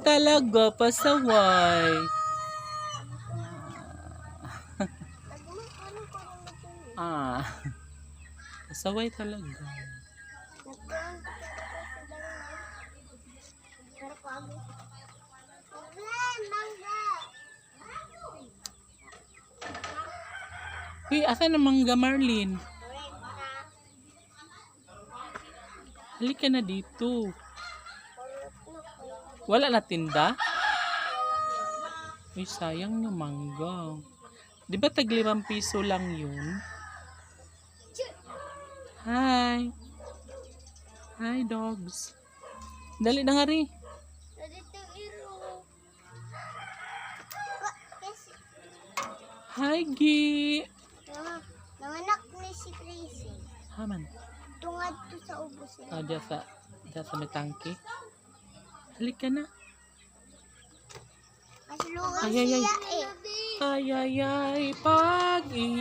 talaga, pasaway. Pasaway talaga. Uy, asan ang mangga, Marlene? Halika na dito. Wala na tinda? Uy, sayang yung mangga. Di ba tag 5 piso lang yun? Hi. Hi, dogs. Dali na nga rin. Hi, Gi. Nanganak ni si Tracy. Haman. Tungad to sa ubos niya. Diyan sa may tangke. Halika na. Masulungan Ay, siya pag-ibig.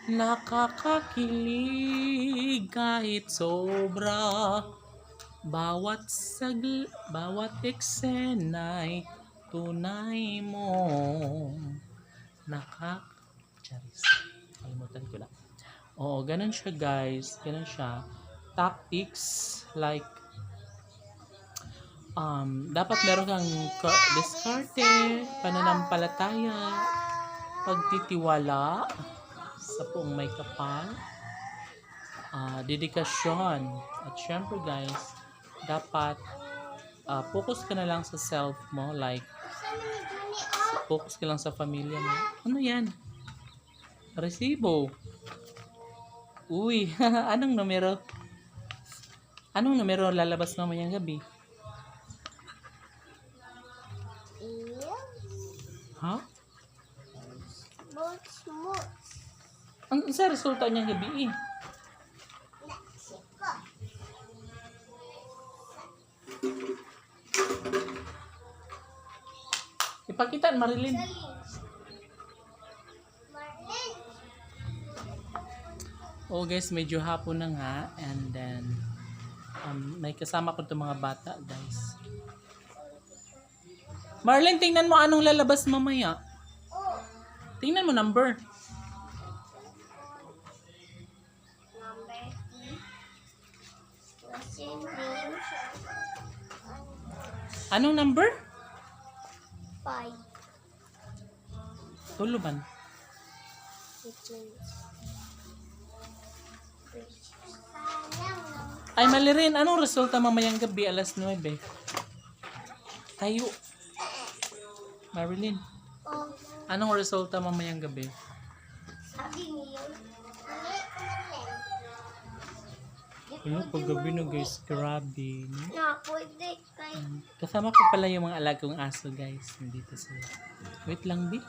Nakakakilig kahit sobra. Bawat eksena'y tunay mo. Charis. Kalimutan ko lang. Oo, ganun siya guys. Ganun siya. Tactics like dapat meron kang diskarte, pananampalataya, pagtitiwala sa buong may kapal, dedikasyon. At syempre guys, dapat focus ka na lang sa self mo, like focus ka lang sa pamilya mo. Ano yan? Resibo. Uy, anong numero? Anong numero lalabas mamayang gabi? Ha? Ang sa resulta niya gabi eh. Ipakita, Marilyn. Oh guys, medyo hapon na nga. And then, may kasama ko itong mga bata guys. Marlene, tingnan mo anong lalabas mamaya. Tingnan mo number. Anong number? 5. Tuluban. Ay, mali rin. Anong resulta mamayang gabi alas 9? Tayo. Marilyn. Anong resulta mamayang gabi? Sabi niyo, Ayun, paggabi na guys, grabe. No? pwede kayo. Kasama ko pala yung mga alagong aso guys. Nandito sila. Wait lang, Bi.